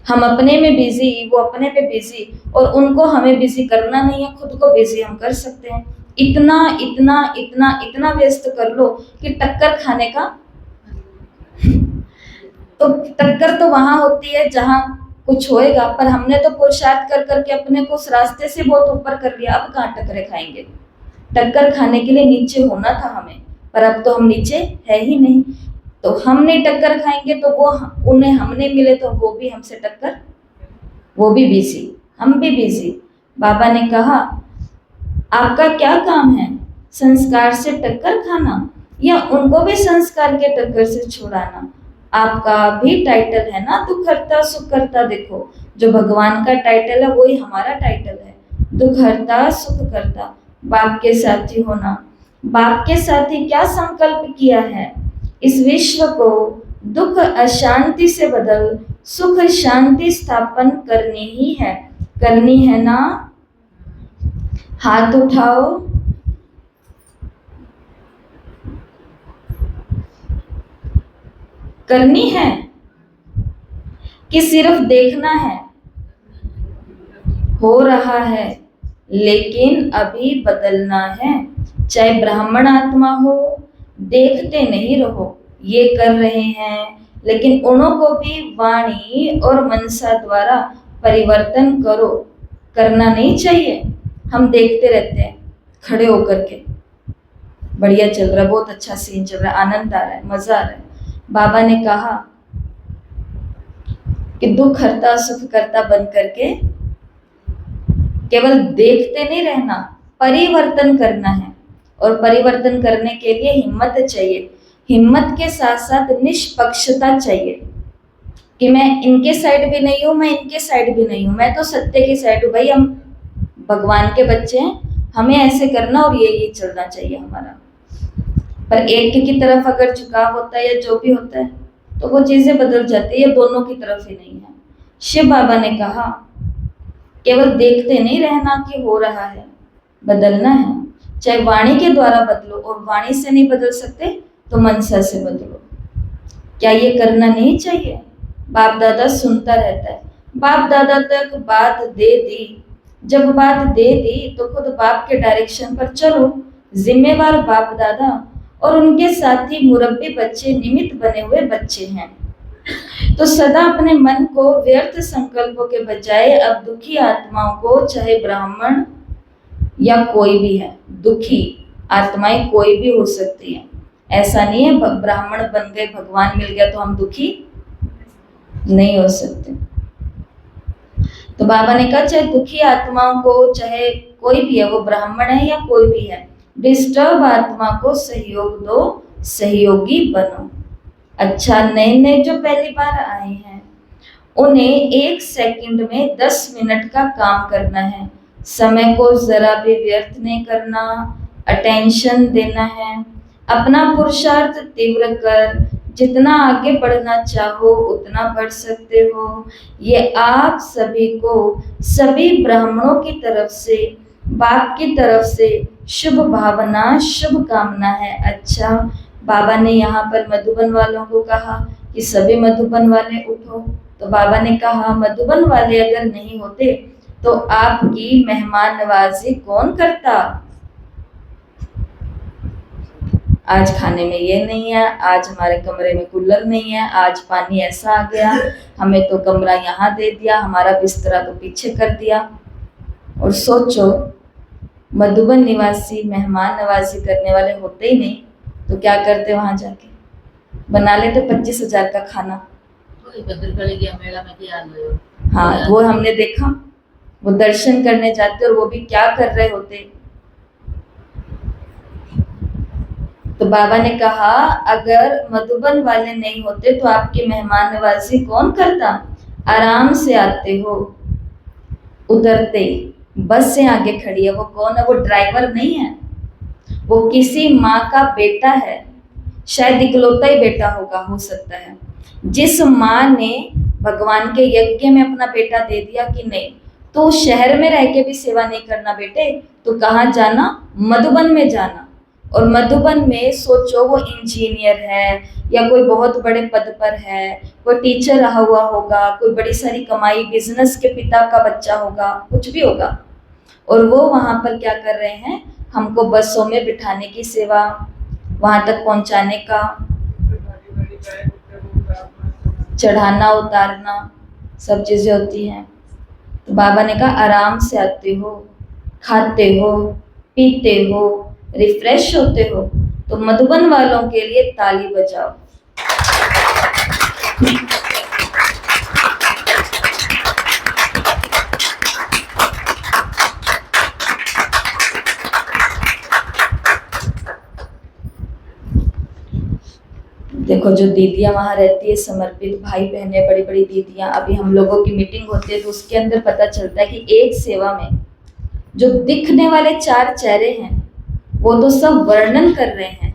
हम अपने में बिजी, वो अपने पे बिजी, और उनको हमें बिजी करना नहीं है, खुद को बिजी हम कर सकते हैं। इतना इतना इतना इतना व्यस्त कर लो कि टक्कर खाने का, तो टक्कर तो वहां होती है जहां कुछ होएगा, पर हमने तो पुरुषार्थ कर करके अपने को उस रास्ते से बहुत ऊपर कर लिया, अब कहाँ टक्करें खाएंगे। टक्कर खाने के लिए नीचे होना था हमें, पर अब तो हम नीचे है ही नहीं, तो हम नहीं टक्कर खाएंगे तो वो उन्हें हमने मिले तो वो भी हमसे टक्कर, वो भी बिजी, हम भी बिजी। बाबा ने कहा आपका क्या काम है, संस्कार से टक्कर खाना या उनको भी संस्कार के टक्कर से छुड़ाना। आपका भी टाइटल है ना दुख हरता सुख करता, देखो जो भगवान का टाइटल है वही हमारा टाइटल है, दुख हरता सुख करता, बाप के साथी होना। बाप के साथी क्या संकल्प किया है, इस विश्व को दुख अशांति से बदल सुख शांति स्थापन करनी है ना। हाथ उठाओ, करनी है कि सिर्फ देखना है, हो रहा है लेकिन अभी बदलना है। चाहे ब्राह्मण आत्मा हो, देखते नहीं रहो, ये कर रहे हैं, लेकिन उन्हों को भी वाणी और मनसा द्वारा परिवर्तन करो, करना नहीं चाहिए। हम देखते रहते हैं खड़े होकर के, बढ़िया चल रहा है, बहुत अच्छा सीन चल रहा है, आनंद आ रहा है, मजा आ रहा है। बाबा ने कहा कि दुख हरता सुख करता बन करके केवल देखते नहीं रहना, परिवर्तन करना है, और परिवर्तन करने के लिए हिम्मत चाहिए। हिम्मत के साथ साथ निष्पक्षता चाहिए कि मैं इनके साइड भी नहीं हूं, मैं इनके साइड भी नहीं हूं, मैं तो सत्य की साइड हूं। भाई हम भगवान के बच्चे हैं, हमें ऐसे करना और ये चलना चाहिए हमारा। पर एक की तरफ अगर झुकाव होता है या जो भी होता है तो वो चीजें बदल जाती है, ये दोनों की तरफ ही नहीं है। शिव बाबा ने कहा केवल देखते नहीं रहना कि हो रहा है, बदलना है। चाहे वाणी के द्वारा बदलो, और वाणी से नहीं बदल सकते तो मनसा से बदलो। क्या ये करना नहीं चाहिए? बाप दादा सुनता रहता है, बाप दादा तक बात दे दी, जब बात दे दी तो खुद बाप के डायरेक्शन पर चलो। जिम्मेवार बाप दादा और उनके साथी मुरब्बी बच्चे निमित्त बने हुए बच्चे हैं। तो सदा अपने मन को व्यर्थ संकल्पों के बजाय अब दुखी आत्माओं को, चाहे ब्राह्मण या कोई भी है, दुखी आत्माएं कोई भी हो सकती है। ऐसा नहीं है ब्राह्मण बन गए, भगवान मिल गया तो हम दुखी नहीं हो सकते। तो बाबा ने कहा चाहे दुखी आत्माओं को, चाहे कोई भी है, वो ब्राह्मण है या कोई भी है, डिस्टर्ब आत्मा को सहयोग दो, सहयोगी बनो। अच्छा, नए नए जो पहली बार आए हैं उन्हें 1 सेकंड में 10 मिनट का काम करना है। समय को जरा भी व्यर्थ नहीं करना, अटेंशन देना है। अपना पुरुषार्थ तीव्र कर, जितना आगे बढ़ना चाहो उतना बढ़ सकते हो। ये आप सभी को, सभी ब्राह्मणों की तरफ से, बाप की तरफ से शुभ भावना, शुभ कामना है। अच्छा, बाबा ने यहाँ पर मधुबन वालों को कहा कि सभी मधुबन वाले उठो। तो बाबा ने कहा मधुबन वाले अगर नहीं होते तो आपकी मेहमान नवाजी कौन करता? आज खाने में ये नहीं है, आज हमारे कमरे में कूलर नहीं है, आज पानी ऐसा आ गया, हमें तो कमरा यहाँ दे दिया, हमारा बिस्तरा तो पीछे कर दिया। और सोचो, मधुबन निवासी मेहमान नवाजी करने वाले होते ही नहीं तो क्या करते? वहां जाके बना लेते 25,000 का खाना। हाँ, वो हमने देखा, वो दर्शन करने जाते और वो भी क्या कर रहे होते। तो बाबा ने कहा अगर मधुबन वाले नहीं होते तो आपकी मेहमान नवाजी कौन करता? आराम से आते हो, उतरते, बस से आगे खड़ी है, वो कौन है? वो ड्राइवर नहीं है, वो किसी माँ का बेटा है, शायद इकलौता ही बेटा होगा, हो सकता है। जिस माँ ने भगवान के यज्ञ में अपना बेटा दे दिया कि नहीं तो शहर में रह के भी सेवा नहीं करना बेटे, तो कहाँ जाना? मधुबन में जाना। और मधुबन में सोचो, वो इंजीनियर है या कोई बहुत बड़े पद पर है, कोई टीचर रहा हुआ होगा, कोई बड़ी सारी कमाई, बिजनेस के पिता का बच्चा होगा, कुछ भी होगा, और वो वहां पर क्या कर रहे हैं? हमको बसों में बिठाने की सेवा, वहां तक पहुंचाने का, चढ़ाना उतारना, सब चीजें होती हैं। तो बाबा ने कहा आराम से आते हो, खाते हो, पीते हो, रिफ्रेश होते हो, तो मधुबन वालों के लिए ताली बजाओ। देखो, जो दीदियां वहां रहती है, समर्पित भाई बहनें, बड़ी बड़ी दीदियां, अभी हम लोगों की मीटिंग होती है तो उसके अंदर पता चलता है कि एक सेवा में जो दिखने वाले 4 चेहरे हैं वो तो सब वर्णन कर रहे हैं,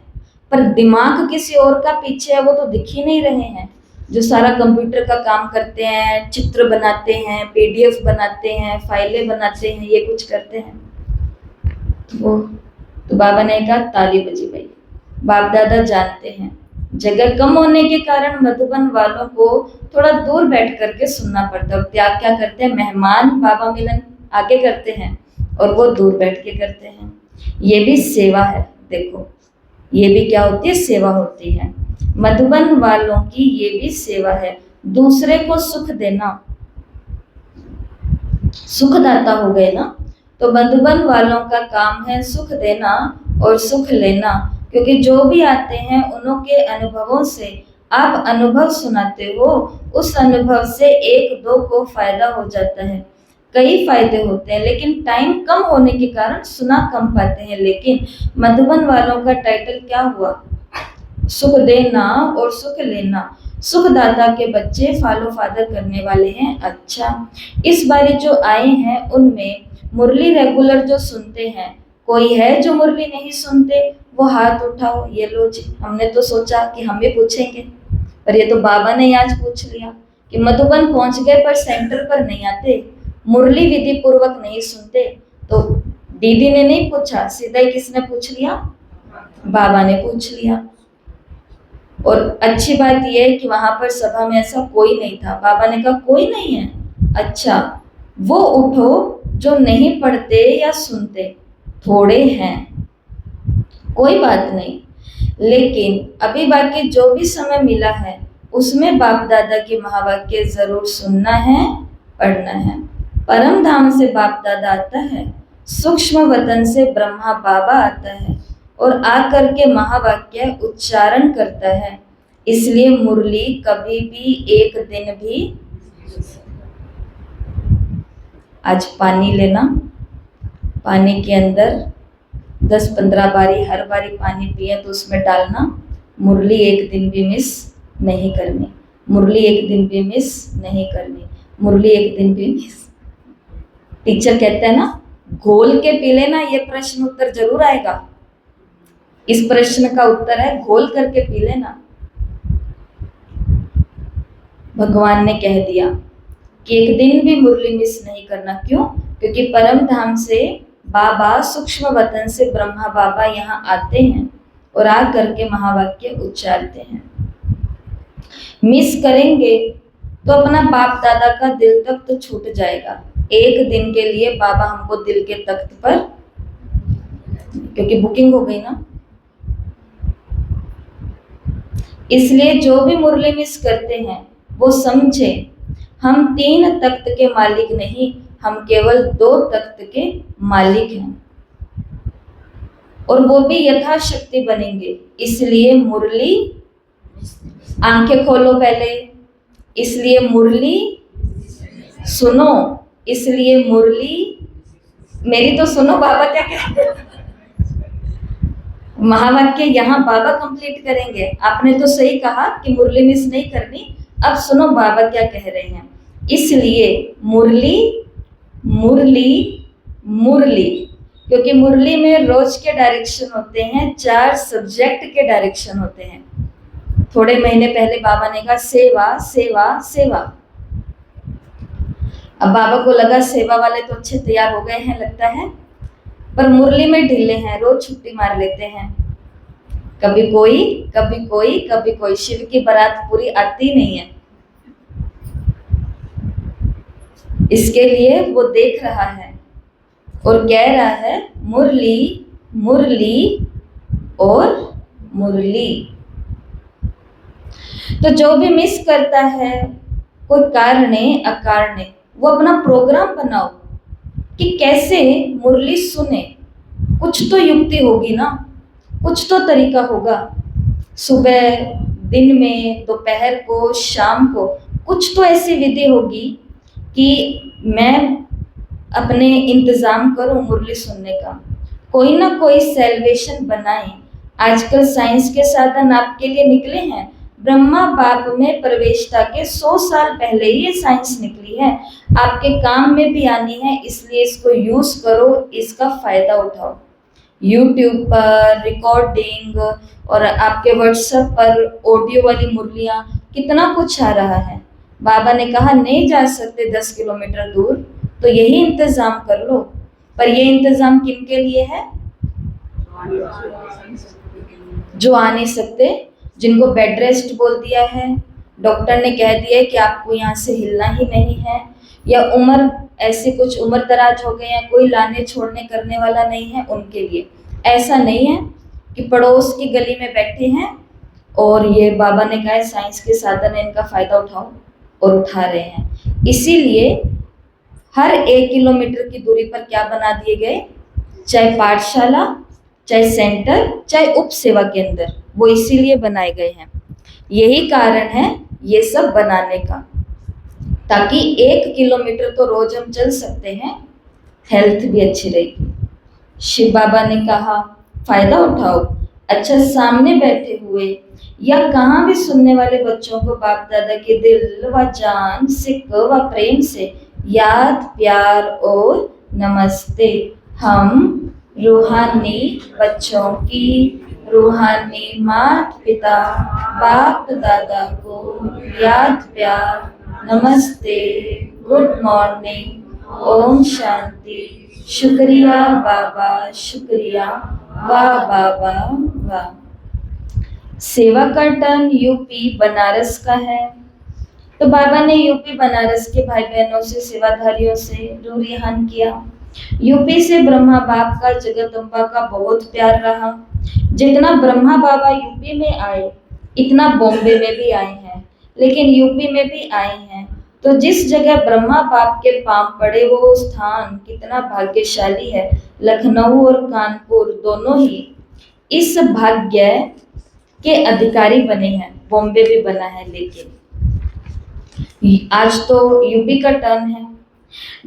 पर दिमाग किसी और का पीछे है, वो तो दिख ही नहीं रहे हैं। जो सारा कंप्यूटर का काम करते हैं, चित्र बनाते हैं, पीडीएफ बनाते हैं, फाइलें बनाते हैं, ये कुछ करते हैं। तो बाबा ने कहा ताली बजी भाई। बाप दादा जानते हैं जगह कम होने के कारण मधुबन वालों को थोड़ा दूर बैठ करके सुनना पड़ता है। और त्याग क्या करते हैं? मेहमान बाबा मिलन आगे करते हैं और वो दूर बैठ के करते हैं। ये भी सेवा है। देखो, ये भी क्या होती है? सेवा होती है। मधुबन वालों की ये भी सेवा है, दूसरे को सुख देना। सुखदाता हो गए ना, तो मधुबन वालों का काम है सुख देना और सुख लेना, क्योंकि जो भी आते हैं उनके अनुभवों से आप अनुभव सुनाते हो, उस अनुभव से 1-2 को फायदा हो जाता है। कई फायदे होते हैं, लेकिन टाइम कम होने के कारण सुना कम पाते हैं। लेकिन मधुबन वालों का टाइटल क्या हुआ? सुख देना और सुख लेना। सुखदाता के बच्चे फॉलो फादर करने वाले हैं। अच्छा, इस बार जो आए हैं उनमें मुरली रेगुलर जो सुनते हैं, कोई है जो मुरली नहीं सुनते? वो हाथ उठाओ। ये लो जी, हमने तो सोचा कि हम भी पूछेंगे, पर ये तो बाबा ने आज पूछ लिया कि मधुबन पहुंच गए पर सेंटर पर नहीं आते, मुरली विधि पूर्वक नहीं सुनते। तो दीदी ने नहीं पूछा, सीधा ही किसने पूछ लिया? बाबा ने पूछ लिया। और अच्छी बात यह है कि वहां पर सभा में ऐसा कोई नहीं था। बाबा ने कहा कोई नहीं है। अच्छा, वो उठो जो नहीं पढ़ते या सुनते, थोड़े हैं, कोई बात नहीं, लेकिन अभी बाकी जो भी समय मिला है उसमें बाप दादा के महावाक्य जरूर सुनना है, पढ़ना है। परम धाम से बाप दादा आता है, सूक्ष्म वतन से ब्रह्मा बाबा आता है और आकर के महावाक्य उच्चारण करता है। इसलिए मुरली कभी भी एक दिन भी, आज पानी लेना, पानी के अंदर 10-15 बारी, हर बारी पानी पिए तो उसमें डालना, मुरली एक दिन भी मिस नहीं करनी, मुरली एक दिन भी मिस नहीं करनी, मुरली एक दिन भी मिस। टीचर कहते हैं ना, घोल के पी लेना, ये प्रश्न उत्तर जरूर आएगा। इस प्रश्न का उत्तर है घोल करके पी लेना। भगवान ने कह दिया कि एक दिन भी मुरली मिस नहीं करना। क्यों? क्योंकि परम धाम से बाबा, सूक्ष्म वतन से ब्रह्मा बाबा यहाँ आते हैं और आ करके महावाक्य उच्चारते हैं। मिस करेंगे तो अपना बाप दादा का दिल तक तो छूट जाएगा। एक दिन के लिए बाबा हमको दिल के तख्त पर, क्योंकि बुकिंग हो गई ना, इसलिए जो भी मुरली मिस करते हैं वो समझे हम 3 तख्त के मालिक नहीं, हम केवल 2 तख्त के मालिक हैं और वो भी यथाशक्ति बनेंगे। इसलिए मुरली, आंखें खोलो पहले, इसलिए मुरली सुनो, इसलिए मुरली, मेरी तो सुनो बाबा क्या कहते हैं। महावाक्य यहाँ बाबा कंप्लीट करेंगे। आपने तो सही कहा कि मुरली मिस नहीं करनी, अब सुनो बाबा क्या कह रहे हैं। इसलिए मुरली मुरली मुरली, क्योंकि मुरली में रोज के डायरेक्शन होते हैं, 4 सब्जेक्ट के डायरेक्शन होते हैं। थोड़े महीने पहले बाबा ने कहा सेवा सेवा सेवा। अब बाबा को लगा सेवा वाले तो अच्छे तैयार हो गए हैं लगता है, पर मुरली में ढीले हैं, रोज छुट्टी मार लेते हैं। कभी कोई कभी कोई कभी कोई, शिव की बारात पूरी आती नहीं है। इसके लिए वो देख रहा है और कह रहा है मुरली मुरली और मुरली। तो जो भी मिस करता है कोई कारणे अकारणे, वो अपना प्रोग्राम बनाओ कि कैसे मुरली सुने। कुछ तो युक्ति होगी ना, कुछ तो तरीका होगा। सुबह, दिन में, दोपहर को, शाम को, कुछ तो ऐसी विधि होगी कि मैं अपने इंतज़ाम करूं मुरली सुनने का। कोई ना कोई सेल्वेशन बनाएं। आजकल साइंस के साधन आपके लिए निकले हैं। ब्रह्मा बाप में प्रवेशता के 100 साल पहले ही ये साइंस निकली है, आपके काम में भी आनी है। इसलिए इसको यूज करो, इसका फायदा उठाओ। यूट्यूब पर रिकॉर्डिंग और आपके व्हाट्सएप पर ऑडियो वाली मुरलियाँ, कितना कुछ आ रहा है। बाबा ने कहा नहीं जा सकते 10 किलोमीटर दूर, तो यही इंतजाम कर लो। पर ये इंतजाम किन के लिए है? जो आ नहीं सकते, जिनको बेड रेस्ट बोल दिया है, डॉक्टर ने कह दिया है कि आपको यहाँ से हिलना ही नहीं है, या उम्र ऐसी कुछ उम्र दराज हो गए हैं, कोई लाने छोड़ने करने वाला नहीं है, उनके लिए। ऐसा नहीं है कि पड़ोस की गली में बैठे हैं और ये बाबा ने कहा साइंस के साधन है, इनका फायदा उठाओ, और उठा रहे हैं। इसीलिए हर 1 किलोमीटर की दूरी पर क्या बना दिए गए, चाहे पाठशाला, चाहे सेंटर, चाहे उप सेवा केंद्र, वो इसीलिए बनाए गए हैं। यही कारण है ये सब बनाने का, ताकि 1 किलोमीटर तो रोज हम चल सकते हैं, हेल्थ भी अच्छी रहेगी। शिव बाबा ने कहा फायदा उठाओ। अच्छा, सामने बैठे हुए या कहाँ भी सुनने वाले बच्चों को बाप दादा के दिल व जान, सिक व प्रेम से याद, प्यार और नमस्ते। हम रूहानी बच्चों की, रूहानी माता पिता बाप दादा को याद, प्यार, नमस्ते, गुड मॉर्निंग, ओम शांति, शुक्रिया बाबा, शुक्रिया, वाह बाबा वाह। सेवा का टर्न यूपी बनारस का है। तो बाबा ने यूपी बनारस के भाई बहनों से, सेवाधारियों से रूरिहान किया। यूपी से ब्रह्मा बाप का, जगदम्बा का बहुत प्यार रहा। जितना ब्रह्मा बाबा यूपी में आए, इतना बॉम्बे में भी आए हैं। लेकिन यूपी में भी आई हैं। तो जिस जगह ब्रह्मा बाप के पांव पड़े वो स्थान कितना भाग्यशाली है। लखनऊ और कानपुर दोनों ही इस भाग्य के अधिकारी बने हैं। बॉम्बे भी बना है, लेकिन आज तो यूपी का टर्न है।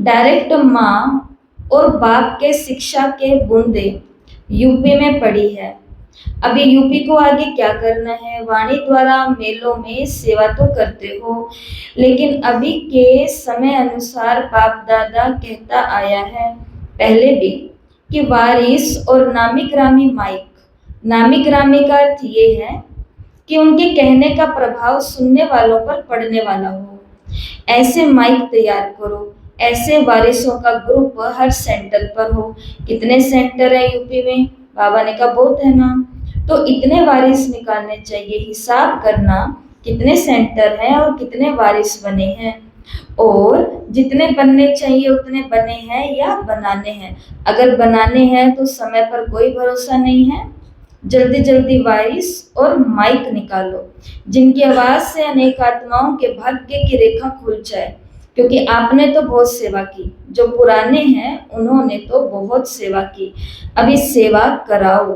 डायरेक्ट माँ और बाप के शिक्षा के बूंदे यूपी में पड़ी है। अभी यूपी को आगे क्या करना है? वाणी द्वारा मेलों में सेवा तो करते हो, लेकिन अभी के समय अनुसार बाप दादा कहता आया है पहले भी कि वारिस और नामी ग्रामी माइक। नामी ग्रामी का अर्थ ये है कि उनके कहने का प्रभाव सुनने वालों पर पड़ने वाला हो। ऐसे माइक तैयार करो, ऐसे वारिसों का ग्रुप हर सेंटर पर हो। कितने सेंटर है यूपी में? बाबा ने कहा बहुत है ना। तो इतने वारिस निकालने चाहिए, हिसाब करना कितने सेंटर हैं और कितने वारिस बने हैं, और जितने बनने चाहिए उतने बने हैं या बनाने हैं। अगर बनाने हैं तो समय पर कोई भरोसा नहीं है। जल्दी जल्दी वारिस और माइक निकालो, जिनकी आवाज से अनेक आत्माओं के भाग्य की रेखा खुल जाए। क्योंकि आपने तो बहुत सेवा की, जो पुराने हैं उन्होंने तो बहुत सेवा की। अभी सेवा कराओ,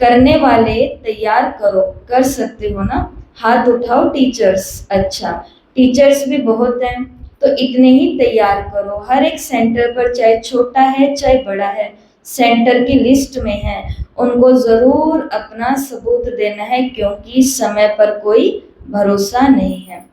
करने वाले तैयार करो। कर सकते हो ना? हाथ उठाओ टीचर्स। अच्छा, टीचर्स भी बहुत हैं, तो इतने ही तैयार करो। हर एक सेंटर पर, चाहे छोटा है चाहे बड़ा है, सेंटर की लिस्ट में है, उनको जरूर अपना सबूत देना है, क्योंकि समय पर कोई भरोसा नहीं है।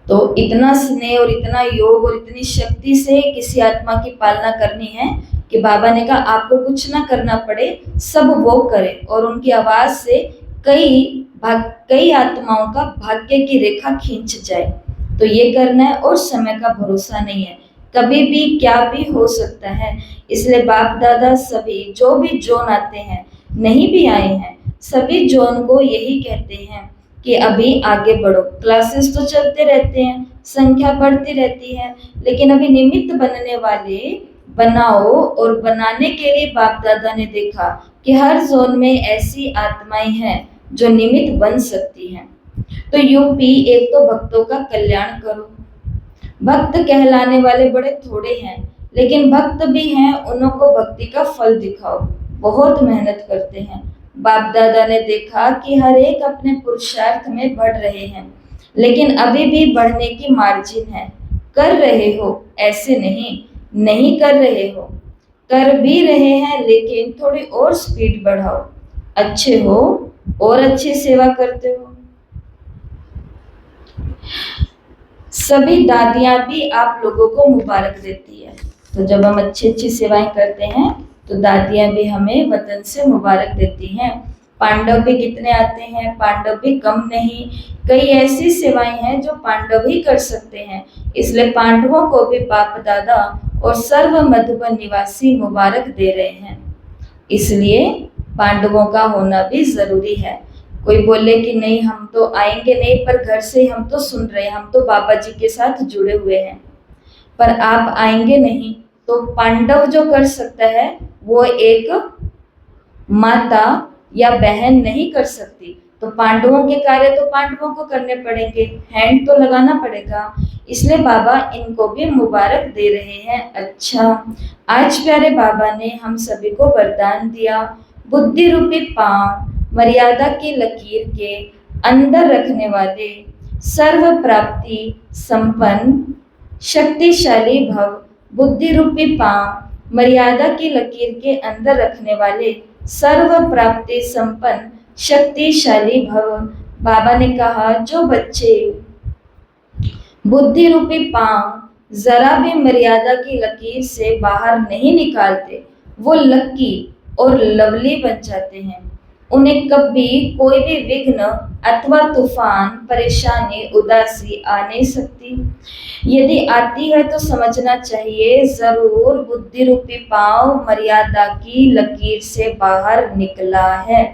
तो इतना स्नेह और इतना योग और इतनी शक्ति से किसी आत्मा की पालना करनी है कि बाबा ने कहा आपको कुछ ना करना पड़े, सब वो करे, और उनकी आवाज से कई आत्माओं का भाग्य की रेखा खींच जाए। तो ये करना है, और समय का भरोसा नहीं है, कभी भी क्या भी हो सकता है। इसलिए बाप दादा सभी जो भी जोन आते हैं, नहीं भी आए हैं, सभी जोन को यही कहते हैं कि अभी आगे बढ़ो। क्लासेस तो चलते रहते हैं, संख्या बढ़ती रहती है, लेकिन अभी निमित्त बनने वाले बनाओ। और बनाने के लिए बाप दादा ने देखा कि हर जोन में ऐसी आत्माएं हैं जो निमित्त बन सकती हैं। तो यूपी एक तो भक्तों का कल्याण करो। भक्त कहलाने वाले बड़े थोड़े हैं, लेकिन भक्त भी हैं, उन्हों को भक्ति का फल दिखाओ। बहुत मेहनत करते हैं। बाप दादा ने देखा कि हर एक अपने पुरुषार्थ में बढ़ रहे हैं, लेकिन अभी भी बढ़ने की मार्जिन है। कर रहे हो, ऐसे नहीं कर रहे हो, कर भी रहे हैं, लेकिन थोड़ी और स्पीड बढ़ाओ। अच्छे हो और अच्छी सेवा करते हो। सभी दादियां भी आप लोगों को मुबारक देती है। तो जब हम अच्छी अच्छी सेवाएं करते हैं तो दादियां भी हमें वतन से मुबारक देती हैं। पांडव भी कितने आते हैं, पांडव भी कम नहीं। कई ऐसी सेवाएं हैं जो पांडव ही कर सकते हैं, इसलिए पांडवों को भी बाप दादा और सर्व मधुबन निवासी मुबारक दे रहे हैं। इसलिए पांडवों का होना भी जरूरी है। कोई बोले कि नहीं हम तो आएंगे नहीं, पर घर से हम तो सुन रहे हैं, हम तो बाबा जी के साथ जुड़े हुए हैं, पर आप आएंगे नहीं। तो पांडव जो कर सकता है वो एक माता या बहन नहीं कर सकती। तो पांडवों के कार्य तो पांडवों को करने पड़ेंगे, हैंड तो लगाना पड़ेगा। इसलिए बाबा इनको भी मुबारक दे रहे हैं। अच्छा, आज प्यारे बाबा ने हम सभी को वरदान दिया, बुद्धि रूपी पांव मर्यादा की लकीर के अंदर रखने वाले, सर्व प्राप्ति संपन्न शक्तिशाली भव। बुद्धि रूपी पांव मर्यादा की लकीर के अंदर रखने वाले, सर्व प्राप्ति संपन्न शक्तिशाली भव। बाबा ने कहा जो बच्चे बुद्धि रूपी पांव जरा भी मर्यादा की लकीर से बाहर नहीं निकालते, वो लकी और लवली बन जाते हैं। उन्हें कभी कोई भी विघ्न अथवा तूफान, परेशानी, उदासी आ नहीं सकती। यदि आती है तो समझना चाहिए जरूर बुद्धि रूपी पांव मर्यादा की लकीर से बाहर निकला है।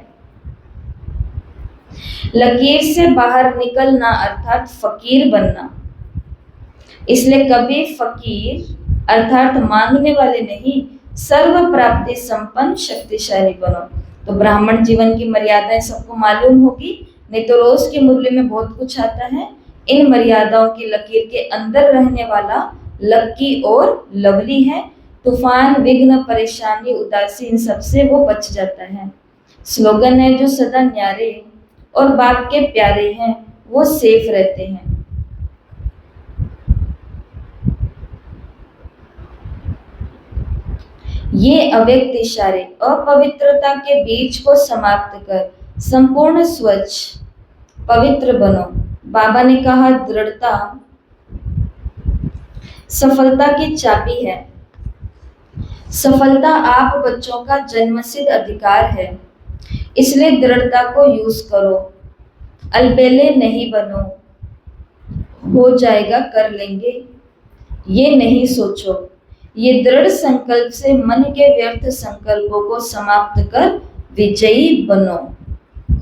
लकीर से बाहर निकलना अर्थात फकीर बनना। इसलिए कभी फकीर अर्थात मांगने वाले नहीं, सर्व प्राप्ति संपन्न शक्तिशाली बनो। तो ब्राह्मण जीवन की मर्यादाएं सबको मालूम होगी। नहीं तो रोज के मुरली में बहुत कुछ आता है। इन मर्यादाओं की लकीर के अंदर रहने वाला लक्की और लवली है। तूफान, विघ्न, परेशानी, उदासी, इन सबसे वो बच जाता है। स्लोगन है, जो सदा न्यारे और बाप के प्यारे हैं वो सेफ रहते हैं। ये अव्यक्त इशारे अपवित्रता के बीज को समाप्त कर संपूर्ण स्वच्छ पवित्र बनो। बाबा ने कहा, दृढ़ता सफलता की चाबी है। सफलता आप बच्चों का जन्मसिद्ध अधिकार है, इसलिए दृढ़ता को यूज करो। अलबेले नहीं बनो, हो जाएगा, कर लेंगे, ये नहीं सोचो। ये दृढ़ संकल्प से मन के व्यर्थ संकल्पों को समाप्त कर विजयी बनो।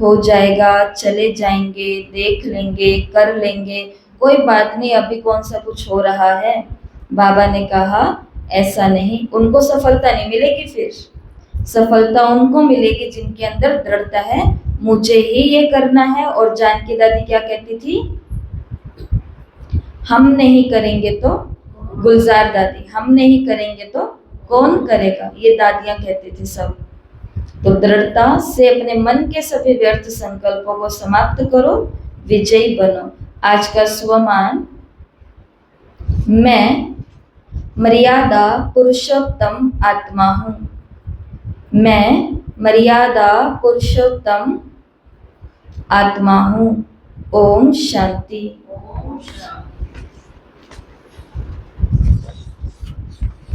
हो जाएगा, चले जाएंगे, देख लेंगे, कर लेंगे, कोई बात नहीं, अभी कौन सा कुछ हो रहा है। बाबा ने कहा, ऐसा नहीं, उनको सफलता नहीं मिलेगी। फिर सफलता उनको मिलेगी जिनके अंदर दृढ़ता है, मुझे ही ये करना है। और जानकी दादी क्या कहती थी, हम नहीं करेंगे तो, गुलजार दादी, हम नहीं करेंगे तो कौन करेगा, ये दादियां कहती थी सब। तो दृढ़ता से अपने मन के सभी व्यर्थ संकल्पों को समाप्त करो, विजयी बनो। आज का स्वमान, मैं मर्यादा पुरुषोत्तम आत्मा हूं। मैं मर्यादा पुरुषोत्तम आत्मा हूं। ओम शांति।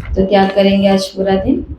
तो क्या करेंगे आज पूरा दिन?